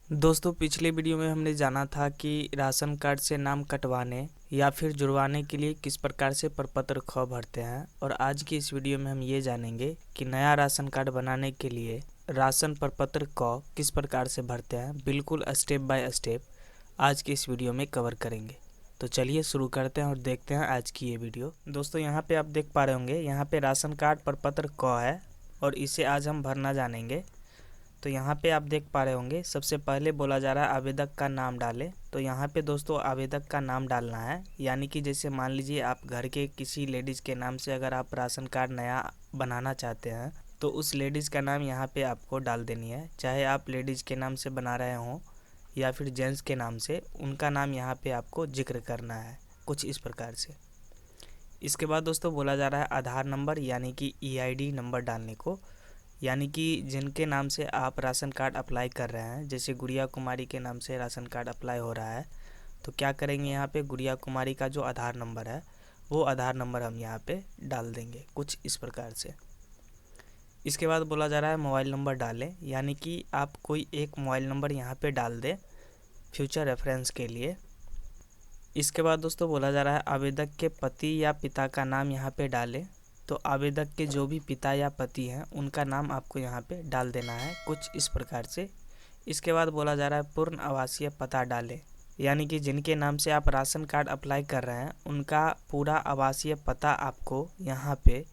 दोस्तों पिछले वीडियो में हमने जाना था कि राशन कार्ड से नाम कटवाने या फिर जुड़वाने के लिए किस प्रकार से प्रपत्र ख भरते हैं। और आज की इस वीडियो में हम ये जानेंगे कि नया राशन कार्ड बनाने के लिए राशन प्रपत्र क किस प्रकार से भरते हैं। बिल्कुल स्टेप बाय स्टेप आज की इस वीडियो में कवर करेंगे। तो चलिए शुरू करते हैं और देखते हैं आज की ये वीडियो। दोस्तों यहाँ पे आप देख पा रहे होंगे, यहाँ पे राशन कार्ड प्रपत्र क है और इसे आज हम भरना जानेंगे। तो यहाँ पे आप देख पा रहे होंगे, सबसे पहले बोला जा रहा है आवेदक का नाम डालें। तो यहाँ पे दोस्तों आवेदक का नाम डालना है, यानी कि जैसे मान लीजिए आप घर के किसी लेडीज़ के नाम से अगर आप राशन कार्ड नया बनाना चाहते हैं तो उस लेडीज़ का नाम यहाँ पे आपको डाल देनी है। चाहे आप लेडीज़ के नाम से बना रहे हों या फिर जेंट्स के नाम से, उनका नाम यहाँ पे आपको जिक्र करना है कुछ इस प्रकार से। इसके बाद दोस्तों बोला जा रहा है आधार नंबर यानी कि EID नंबर डालने को, यानी कि जिनके नाम से आप राशन कार्ड अप्लाई कर रहे हैं। जैसे गुड़िया कुमारी के नाम से राशन कार्ड अप्लाई हो रहा है तो क्या करेंगे, यहाँ पे गुड़िया कुमारी का जो आधार नंबर है वो आधार नंबर हम यहाँ पे डाल देंगे कुछ इस प्रकार से। इसके बाद बोला जा रहा है मोबाइल नंबर डालें, यानी कि आप कोई एक मोबाइल नंबर यहाँ पे डाल दें फ्यूचर रेफरेंस के लिए। इसके बाद दोस्तों बोला जा रहा है आवेदक के पति या पिता का नाम यहाँ पे डालें। तो आवेदक के जो भी पिता या पति हैं उनका नाम आपको यहाँ पे डाल देना है कुछ इस प्रकार से। इसके बाद बोला जा रहा है पूर्ण आवासीय पता डालें, यानी कि जिनके नाम से आप राशन कार्ड अप्लाई कर रहे हैं उनका पूरा आवासीय पता आपको यहाँ पे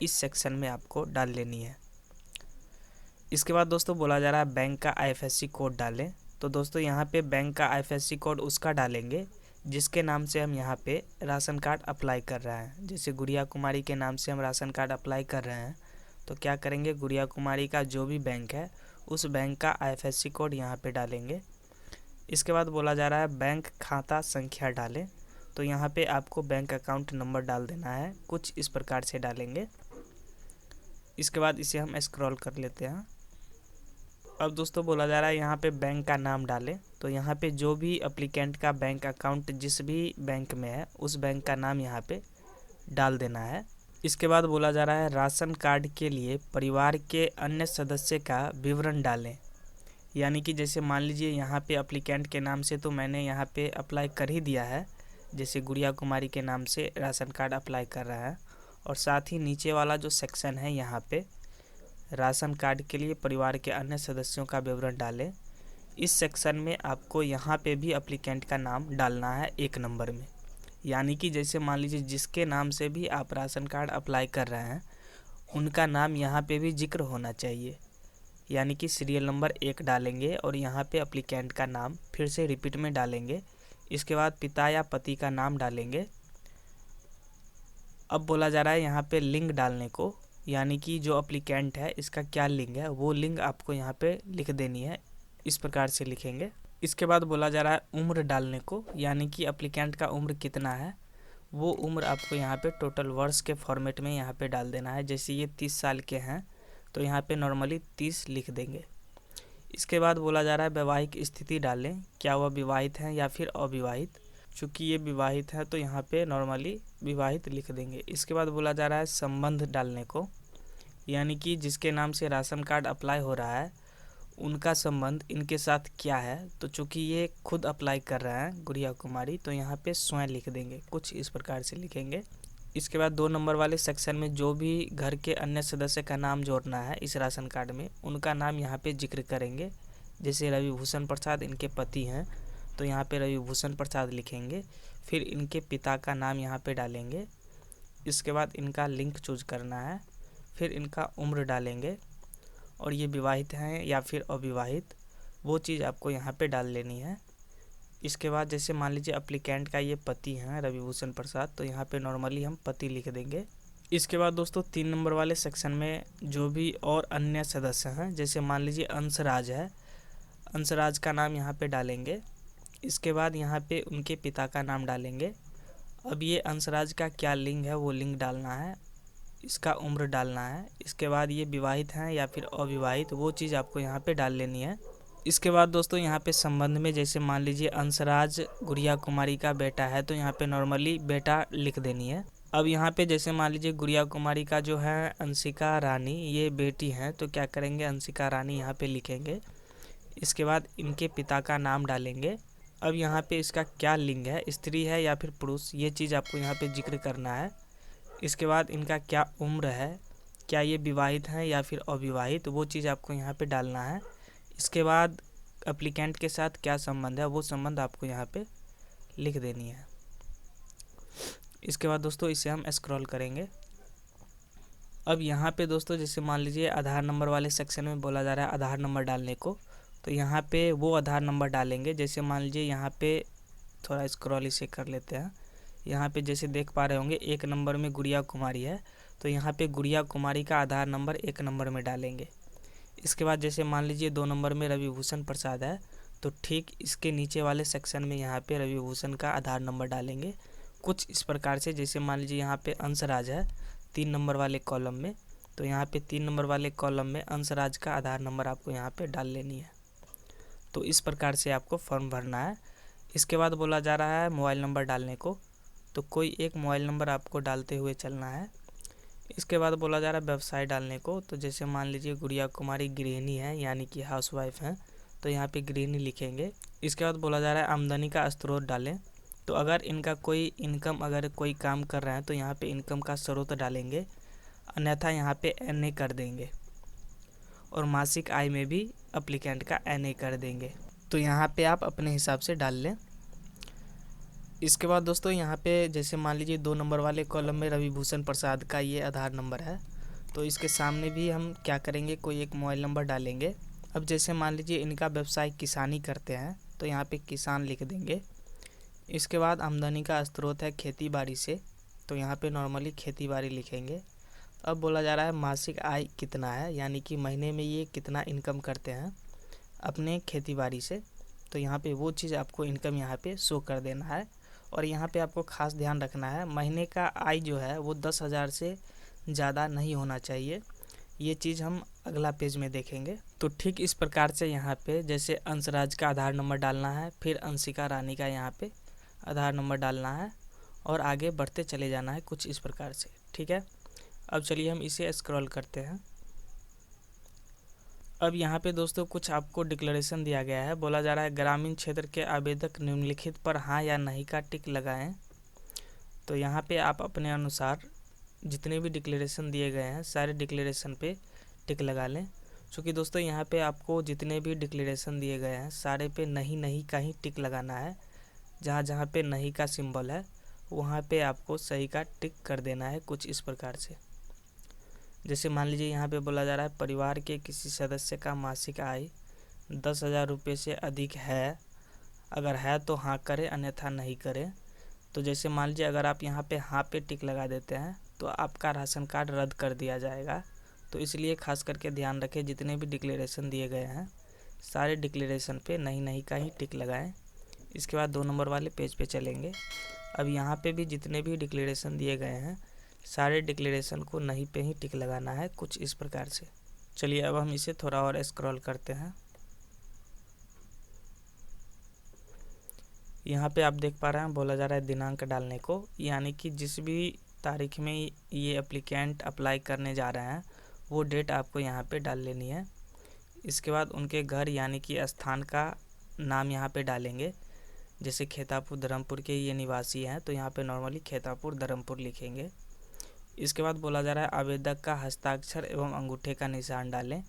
इस सेक्शन में आपको डाल लेनी है। इसके बाद दोस्तों बोला जा रहा है बैंक का IFSC कोड डालें। तो दोस्तों यहाँ पे बैंक का IFSC कोड उसका डालेंगे जिसके नाम से हम यहाँ पे राशन कार्ड अप्लाई कर रहे हैं। जैसे गुड़िया कुमारी के नाम से हम राशन कार्ड अप्लाई कर रहे हैं तो क्या करेंगे, गुड़िया कुमारी का जो भी बैंक है उस बैंक का IFSC कोड यहाँ पे डालेंगे। इसके बाद बोला जा रहा है बैंक खाता संख्या डालें। तो यहाँ पे आपको बैंक अकाउंट नंबर डाल देना है कुछ इस प्रकार से डालेंगे। इसके बाद इसे हम स्क्रॉल कर लेते हैं। अब दोस्तों बोला जा रहा है यहाँ पे बैंक का नाम डालें। तो यहाँ पे जो भी एप्लीकेंट का बैंक अकाउंट जिस भी बैंक में है उस बैंक का नाम यहाँ पे डाल देना है। इसके बाद बोला जा रहा है राशन कार्ड के लिए परिवार के अन्य सदस्य का विवरण डालें, यानी कि जैसे मान लीजिए यहाँ पे एप्लीकेंट के नाम से तो मैंने यहाँ पे अप्लाई कर ही दिया है, जैसे गुड़िया कुमारी के नाम से राशन कार्ड अप्लाई कर रहा है। और साथ ही नीचे वाला जो सेक्शन है यहाँ पे राशन कार्ड के लिए परिवार के अन्य सदस्यों का विवरण डालें, इस सेक्शन में आपको यहाँ पे भी एप्लीकेंट का नाम डालना है 1 नंबर में। यानी कि जैसे मान लीजिए जिसके नाम से भी आप राशन कार्ड अप्लाई कर रहे हैं उनका नाम यहाँ पे भी जिक्र होना चाहिए, यानी कि सीरियल नंबर 1 डालेंगे और यहाँ पे एप्लीकेंट का नाम फिर से रिपीट में डालेंगे। इसके बाद पिता या पति का नाम डालेंगे। अब बोला जा रहा है यहाँ पे लिंग डालने को, यानी कि जो एप्लीकेंट है इसका क्या लिंग है वो लिंग आपको यहाँ पे लिख देनी है, इस प्रकार से लिखेंगे। इसके बाद बोला जा रहा है उम्र डालने को, यानी कि एप्लीकेंट का उम्र कितना है वो उम्र आपको यहाँ पे टोटल वर्ष के फॉर्मेट में यहाँ पे डाल देना है। जैसे ये 30 साल के हैं तो यहाँ पे नॉर्मली 30 लिख देंगे। इसके बाद बोला जा रहा है वैवाहिक स्थिति डालें, क्या वह विवाहित हैं या फिर अविवाहित। चूँकि ये विवाहित है तो यहाँ पे नॉर्मली विवाहित लिख देंगे। इसके बाद बोला जा रहा है संबंध डालने को, यानी कि जिसके नाम से राशन कार्ड अप्लाई हो रहा है उनका संबंध इनके साथ क्या है। तो चूँकि ये खुद अप्लाई कर रहे हैं गुड़िया कुमारी तो यहाँ पे स्वयं लिख देंगे, कुछ इस प्रकार से लिखेंगे। इसके बाद 2 नंबर वाले सेक्शन में जो भी घर के अन्य सदस्य का नाम जोड़ना है इस राशन कार्ड में उनका नाम यहाँ पे जिक्र करेंगे। जैसे रवि भूषण प्रसाद इनके पति हैं तो यहाँ पे रवि भूषण प्रसाद लिखेंगे, फिर इनके पिता का नाम यहाँ पे डालेंगे। इसके बाद इनका लिंक चूज करना है, फिर इनका उम्र डालेंगे और ये विवाहित हैं या फिर अविवाहित वो चीज़ आपको यहाँ पे डाल लेनी है। इसके बाद जैसे मान लीजिए एप्लीकेंट का ये पति हैं रवि भूषण प्रसाद तो यहाँ पे नॉर्मली हम पति लिख देंगे। इसके बाद दोस्तों 3 नंबर वाले सेक्शन में जो भी और अन्य सदस्य हैं, जैसे मान लीजिए अंशराज है, अंशराज का नाम यहाँ पे डालेंगे। इसके बाद यहाँ पे उनके पिता का नाम डालेंगे। अब ये अंशराज का क्या लिंग है वो लिंग डालना है, इसका उम्र डालना है। इसके बाद ये विवाहित हैं या फिर अविवाहित वो चीज़ आपको यहाँ पे डाल लेनी है। इसके बाद दोस्तों यहाँ पे संबंध में जैसे मान लीजिए अंशराज गुड़िया कुमारी का बेटा है तो यहाँ पे नॉर्मली बेटा लिख देनी है। अब यहाँ पे जैसे मान लीजिए गुड़िया कुमारी का जो है अंशिका रानी ये बेटी हैं तो क्या करेंगे, अंशिका रानी यहाँ पे लिखेंगे। इसके बाद इनके पिता का नाम डालेंगे। अब यहाँ पे इसका क्या लिंग है, स्त्री है या फिर पुरुष, ये चीज़ आपको यहाँ पे जिक्र करना है। इसके बाद इनका क्या उम्र है, क्या ये विवाहित हैं या फिर अविवाहित, वो चीज़ आपको यहाँ पे डालना है। इसके बाद एप्लीकेंट के साथ क्या संबंध है, वो संबंध आपको यहाँ पे लिख देनी है। इसके बाद दोस्तों इसे हम स्क्रॉल करेंगे। अब यहाँ पे दोस्तों जैसे मान लीजिए आधार नंबर वाले सेक्शन में बोला जा रहा है आधार नंबर डालने को, तो यहाँ पे वो आधार नंबर डालेंगे। जैसे मान लीजिए यहाँ पे थोड़ा स्क्रॉल इसे कर लेते हैं। यहाँ पे जैसे देख पा रहे होंगे 1 नंबर में गुड़िया कुमारी है, तो यहाँ पे गुड़िया कुमारी का आधार नंबर 1 नंबर में डालेंगे। इसके बाद जैसे मान लीजिए 2 नंबर में रविभूषण प्रसाद है, तो ठीक इसके नीचे वाले सेक्शन में यहाँ पे रविभूषण का आधार नंबर डालेंगे कुछ इस प्रकार से। जैसे मान लीजिए यहाँ पे अंशराज है 3 नंबर वाले कॉलम में, तो यहाँ पे 3 नंबर वाले कॉलम में अंशराज का आधार नंबर आपको यहाँ पे डाल लेनी है। तो इस प्रकार से आपको फॉर्म भरना है। इसके बाद बोला जा रहा है मोबाइल नंबर डालने को, तो कोई एक मोबाइल नंबर आपको डालते हुए चलना है। इसके बाद बोला जा रहा है व्यवसाय डालने को, तो जैसे मान लीजिए गुड़िया कुमारी गृहिणी है यानी कि हाउसवाइफ हैं, तो यहाँ पे गृहिणी लिखेंगे। इसके बाद बोला जा रहा है आमदनी का स्रोत डालें, तो अगर इनका कोई इनकम अगर कोई काम कर रहे हैं तो यहाँ पे इनकम का स्रोत डालेंगे, अन्यथा यहाँ पे NA कर देंगे। और मासिक आय में भी एप्लीकेंट का NA कर देंगे। तो यहाँ पे आप अपने हिसाब से डाल लें। इसके बाद दोस्तों यहाँ पे जैसे मान लीजिए 2 नंबर वाले कॉलम में रविभूषण प्रसाद का ये आधार नंबर है, तो इसके सामने भी हम क्या करेंगे, कोई एक मोबाइल नंबर डालेंगे। अब जैसे मान लीजिए इनका व्यवसाय किसानी करते हैं, तो यहाँ पे किसान लिख देंगे। इसके बाद आमदनी का स्रोत है खेती बाड़ी से, तो यहाँ पे नॉर्मली खेती बाड़ी लिखेंगे। अब बोला जा रहा है मासिक आय कितना है, यानी कि महीने में ये कितना इनकम करते हैं अपने खेती बाड़ी से, तो यहाँ पे वो चीज़ आपको इनकम यहाँ पे शो कर देना है। और यहाँ पे आपको खास ध्यान रखना है महीने का आय जो है वो 10,000 से ज़्यादा नहीं होना चाहिए। ये चीज़ हम अगला पेज में देखेंगे। तो ठीक इस प्रकार से यहाँ पे जैसे अंशराज का आधार नंबर डालना है, फिर अंशिका रानी का यहाँ पे आधार नंबर डालना है और आगे बढ़ते चले जाना है कुछ इस प्रकार से। ठीक है, अब चलिए हम इसे स्क्रॉल करते हैं। अब यहाँ पे दोस्तों कुछ आपको डिक्लेरेशन दिया गया है। बोला जा रहा है ग्रामीण क्षेत्र के आवेदक निम्नलिखित पर हाँ या नहीं का टिक लगाएं। तो यहाँ पे आप अपने अनुसार जितने भी डिक्लेरेशन दिए गए हैं सारे डिक्लेरेशन पे टिक लगा लें। क्योंकि दोस्तों यहाँ पे आपको जितने भी डिक्लेरेशन दिए गए हैं सारे पे नहीं नहीं का ही टिक लगाना है। जहाँ जहाँ पे नहीं का सिंबल है वहाँ पे आपको सही का टिक कर देना है कुछ इस प्रकार से। जैसे मान लीजिए यहाँ पे बोला जा रहा है परिवार के किसी सदस्य का मासिक आय 10,000 रुपये से अधिक है, अगर है तो हाँ करें अन्यथा नहीं करें। तो जैसे मान लीजिए अगर आप यहाँ पे हाँ पे टिक लगा देते हैं तो आपका राशन कार्ड रद्द कर दिया जाएगा। तो इसलिए खास करके ध्यान रखें जितने भी डिक्लेरेशन दिए गए हैं सारे डिक्लेरेशन पे नहीं नहीं का ही टिक लगाएं। इसके बाद 2 नंबर वाले पेज पे चलेंगे। अब यहाँ पे भी जितने भी डिक्लेरेशन दिए गए हैं सारे डिक्लेरेशन को नहीं पे ही टिक लगाना है कुछ इस प्रकार से। चलिए अब हम इसे थोड़ा और स्क्रॉल करते हैं। यहाँ पे आप देख पा रहे हैं बोला जा रहा है दिनांक डालने को, यानी कि जिस भी तारीख में ये एप्लीकेंट अप्लाई करने जा रहे हैं वो डेट आपको यहाँ पे डाल लेनी है। इसके बाद उनके घर यानी कि स्थान का नाम यहाँ पे डालेंगे। जैसे खेतापुर धर्मपुर के ये निवासी हैं तो यहाँ पे नॉर्मली खेतापुर धर्मपुर लिखेंगे। इसके बाद बोला जा रहा है आवेदक का हस्ताक्षर एवं अंगूठे का निशान डालें।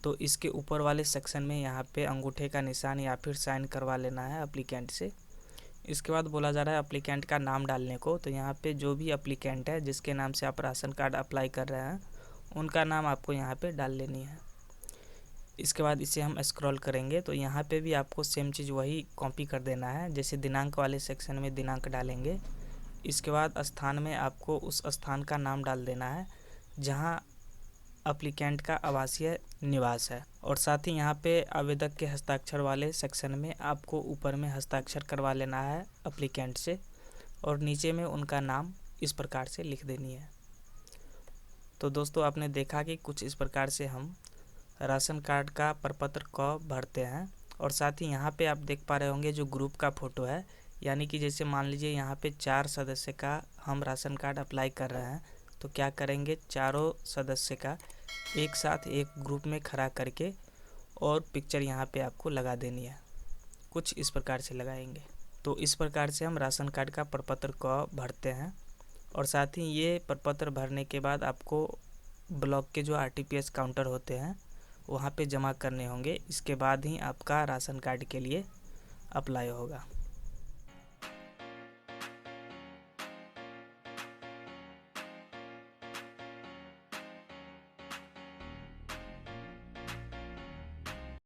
तो इसके ऊपर वाले सेक्शन में यहाँ पे अंगूठे का निशान या फिर साइन करवा लेना है एप्लीकेंट से। इसके बाद बोला जा रहा है एप्लीकेंट का नाम डालने को, तो यहाँ पे जो भी एप्लीकेंट है जिसके नाम से आप राशन कार्ड अप्लाई कर रहे हैं उनका नाम आपको यहाँ पे डाल लेनी है। इसके बाद इसे हम स्क्रॉल करेंगे तो यहाँ पे भी आपको सेम चीज़ वही कॉपी कर देना है। जैसे दिनांक वाले सेक्शन में दिनांक डालेंगे। इसके बाद स्थान में आपको उस स्थान का नाम डाल देना है जहाँ एप्लीकेंट का आवासीय निवास है। और साथ ही यहाँ पे आवेदक के हस्ताक्षर वाले सेक्शन में आपको ऊपर में हस्ताक्षर करवा लेना है एप्लीकेंट से और नीचे में उनका नाम इस प्रकार से लिख देनी है। तो दोस्तों आपने देखा कि कुछ इस प्रकार से हम राशन कार्ड का प्रपत्र को भरते हैं। और साथ ही यहाँ पे आप देख पा रहे होंगे जो ग्रुप का फ़ोटो है, यानी कि जैसे मान लीजिए यहाँ पे 4 सदस्य का हम राशन कार्ड अप्लाई कर रहे हैं तो क्या करेंगे, चारों सदस्य का एक साथ एक ग्रुप में खड़ा करके और पिक्चर यहाँ पे आपको लगा देनी है। कुछ इस प्रकार से लगाएंगे। तो इस प्रकार से हम राशन कार्ड का प्रपत्र को भरते हैं। और साथ ही ये प्रपत्र भरने के बाद आपको ब्लॉक के जो आरटीपीएस काउंटर होते हैं वहाँ पे जमा करने होंगे। इसके बाद ही आपका राशन कार्ड के लिए अप्लाई होगा।